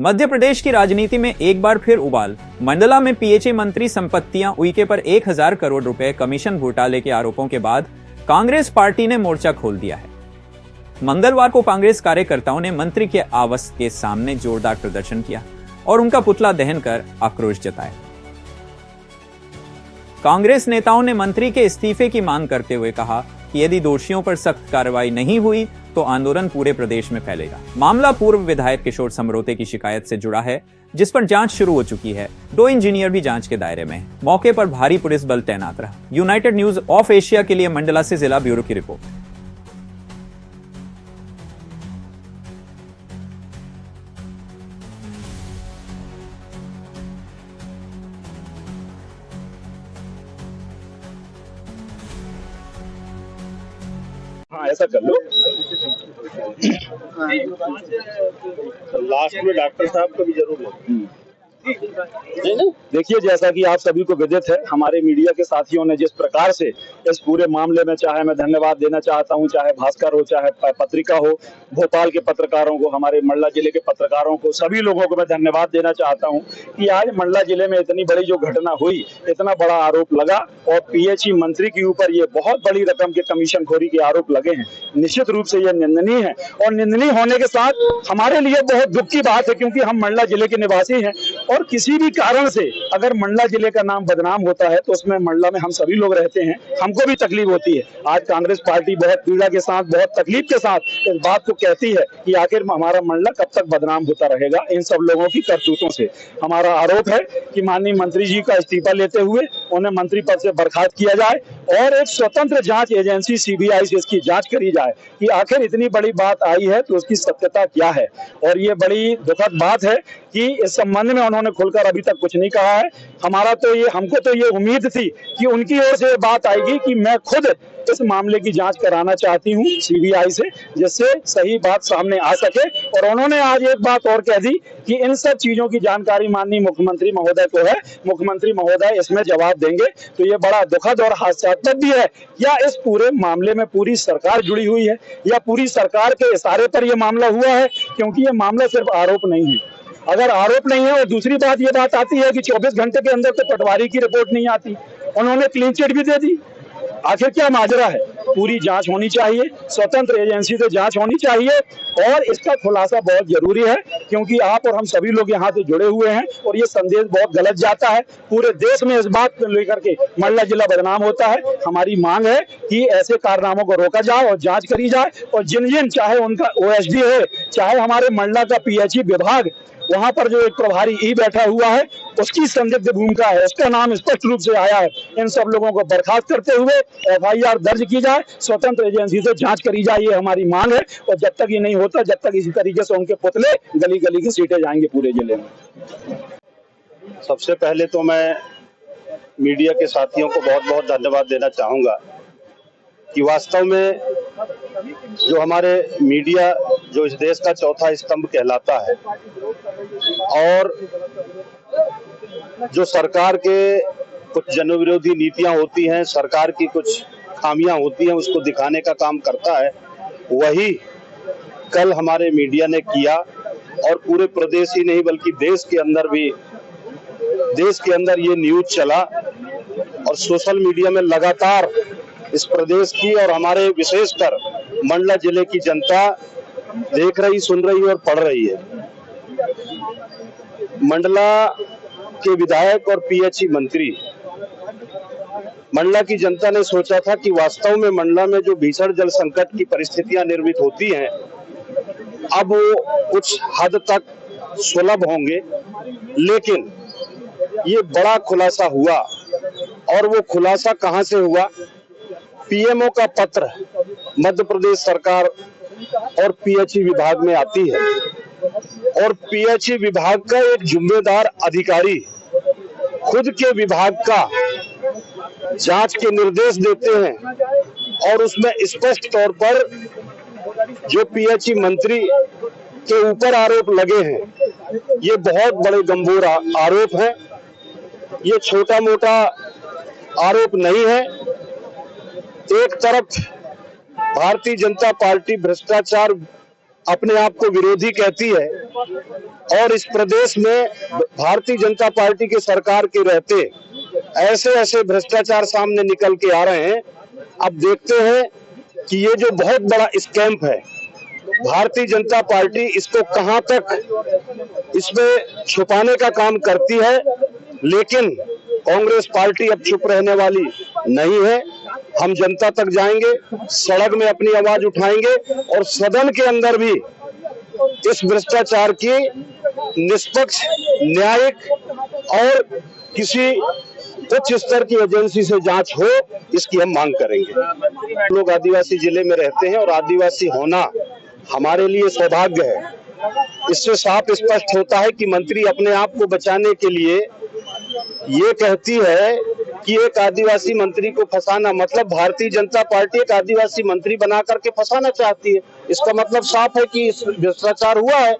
मध्य प्रदेश की राजनीति में एक बार फिर उबाल। मंडला में पीएचई मंत्री संपत्तियां उइके पर 1000 करोड़ रुपए कमीशन घोटाले के आरोपों के बाद कांग्रेस पार्टी ने मोर्चा खोल दिया है। मंगलवार को कांग्रेस कार्यकर्ताओं ने मंत्री के आवास के सामने जोरदार प्रदर्शन किया और उनका पुतला दहन कर आक्रोश जताया। कांग्रेस नेताओं ने मंत्री के इस्तीफे की मांग करते हुए कहा कि यदि दोषियों पर सख्त कार्रवाई नहीं हुई तो आंदोलन पूरे प्रदेश में फैलेगा। मामला पूर्व विधायक किशोर समरोते की शिकायत से जुड़ा है, जिस पर जांच शुरू हो चुकी है। 2 इंजीनियर भी जांच के दायरे में हैं। मौके पर भारी पुलिस बल तैनात रहा। यूनाइटेड न्यूज ऑफ एशिया के लिए मंडला से जिला ब्यूरो की रिपोर्ट। हाँ, ऐसा कर लो। लास्ट में डॉक्टर साहब को भी जरूर लो। देखिए, जैसा कि आप सभी को विदित है, हमारे मीडिया के साथियों ने जिस प्रकार से इस पूरे मामले में, चाहे मैं धन्यवाद देना चाहता हूं, चाहे भास्कर हो, चाहे पत्रिका हो, भोपाल के पत्रकारों को, हमारे मंडला जिले के पत्रकारों को, सभी लोगों को मैं धन्यवाद देना चाहता हूं कि आज मंडला जिले में इतनी बड़ी जो घटना हुई, इतना बड़ा आरोप लगा और पीएचई मंत्री के ऊपर ये बहुत बड़ी रकम के कमीशनखोरी के आरोप लगे हैं। निश्चित रूप से यह निंदनीय है और निंदनीय होने के साथ हमारे लिए बहुत दुख की बात है, क्योंकि हम मंडला जिले के निवासी हैं और किसी भी कारण से अगर मंडला जिले का नाम बदनाम होता है तो उसमें मंडला में हम सभी लोग रहते हैं, हमको भी तकलीफ होती है। आज कांग्रेस पार्टी बहुत पीड़ा के साथ, बहुत तकलीफ के साथ इस बात को कहती है कि आखिर हमारा मंडला कब तक बदनाम होता रहेगा इन सब लोगों की करतूतों से। हमारा आरोप है कि माननीय मंत्री जी का इस्तीफा लेते हुए उन्हें मंत्री पद से बर्खास्त किया जाए और एक स्वतंत्र जांच एजेंसी सीबीआई से इसकी जांच करी जाए कि आखिर इतनी बड़ी बात आई है तो उसकी सत्यता क्या है। और ये बड़ी दुखद बात है कि इस संबंध में उन्होंने खुलकर अभी तक कुछ नहीं कहा है। हमको तो ये उम्मीद थी कि उनकी ओर से बात आएगी कि मैं खुद इस मामले की जांच कराना चाहती हूं सीबीआई से, जिससे सही बात सामने आ सके। और उन्होंने आज एक बात और कह दी कि इन सब चीजों की जानकारी माननीय मुख्यमंत्री महोदय को है, मुख्यमंत्री महोदय इसमें जवाब देंगे। तो ये बड़ा दुखद और हास्यास्पद भी है। या इस पूरे मामले में पूरी सरकार जुड़ी हुई है या पूरी सरकार के इशारे पर यह मामला हुआ है, क्योंकि ये मामला सिर्फ आरोप नहीं है। अगर आरोप नहीं है और दूसरी बात ये बात आती है कि 24 घंटे के अंदर तो पटवारी की रिपोर्ट नहीं आती, उन्होंने क्लीन चिट भी दे दी। आखिर क्या माजरा है? पूरी जांच होनी चाहिए, स्वतंत्र एजेंसी से जांच होनी चाहिए और इसका खुलासा बहुत जरूरी है, क्योंकि आप और हम सभी लोग यहाँ से जुड़े हुए हैं और ये संदेश बहुत गलत जाता है। पूरे देश में इस बात को लेकर के मंडला जिला बदनाम होता है। हमारी मांग है कि ऐसे कारनामों को रोका जाए और जांच करी जाए और जिन चाहे उनका ओएसडी है, चाहे हमारे मंडला का पीएचई विभाग, वहां पर जो एक प्रभारी ई बैठा हुआ है, उसकी संदिग्ध भूमिका है, उसका नाम स्पष्ट रूप से आया है। इन सब लोगों को बर्खास्त करते हुए एफआईआर दर्ज की जाए, स्वतंत्र एजेंसी से जांच करी जाए, ये हमारी मांग है। और जब तक ये नहीं होता, जब तक इसी तरीके से उनके पुतले गली गली की सीटें जाएंगे पूरे जिले में। सबसे पहले तो मैं मीडिया के साथियों को बहुत बहुत धन्यवाद देना चाहूंगा कि वास्तव में जो हमारे मीडिया, जो इस देश का चौथा स्तंभ कहलाता है, और जो सरकार के कुछ जनविरोधी नीतियां होती हैं, सरकार की कुछ खामियां होती हैं, उसको दिखाने का काम करता है, वही कल हमारे मीडिया ने किया। और पूरे प्रदेश ही नहीं बल्कि देश के अंदर ये न्यूज चला और सोशल मीडिया में लगातार इस प्रदेश की और हमारे विशेषकर मंडला जिले की जनता देख रही, सुन रही और पढ़ रही है। मंडला के विधायक और पीएचई मंत्री, मंडला की जनता ने सोचा था कि वास्तव में मंडला में जो भीषण जल संकट की परिस्थितियां निर्मित होती हैं, अब वो कुछ हद तक सुलभ होंगे, लेकिन ये बड़ा खुलासा हुआ। और वो खुलासा कहां से हुआ? पीएमओ का पत्र मध्य प्रदेश सरकार और पीएचई विभाग में आती है और पीएचई विभाग का एक जिम्मेदार अधिकारी खुद के विभाग का जांच के निर्देश देते हैं और उसमें स्पष्ट तौर पर जो पीएचई मंत्री के ऊपर आरोप लगे हैं, ये बहुत बड़े गंभीर आरोप है। ये छोटा मोटा आरोप नहीं है। एक तरफ भारतीय जनता पार्टी भ्रष्टाचार अपने आप को विरोधी कहती है और इस प्रदेश में भारतीय जनता पार्टी की सरकार के रहते ऐसे ऐसे भ्रष्टाचार सामने निकल के आ रहे हैं। अब देखते हैं कि ये जो बहुत बड़ा स्कैम है, भारतीय जनता पार्टी इसको कहां तक इसमें छुपाने का काम करती है, लेकिन कांग्रेस पार्टी अब चुप रहने वाली नहीं है। हम जनता तक जाएंगे, सड़क में अपनी आवाज उठाएंगे और सदन के अंदर भी इस भ्रष्टाचार की निष्पक्ष, न्यायिक और किसी उच्च स्तर की एजेंसी से जांच हो, इसकी हम मांग करेंगे। लोग आदिवासी जिले में रहते हैं और आदिवासी होना हमारे लिए सौभाग्य है। इससे साफ स्पष्ट होता है कि मंत्री अपने आप को बचाने के लिए ये कहती है कि एक आदिवासी मंत्री को फंसाना, मतलब भारतीय जनता पार्टी एक आदिवासी मंत्री बना करके फंसाना चाहती है। इसका मतलब साफ है कि भ्रष्टाचार हुआ है।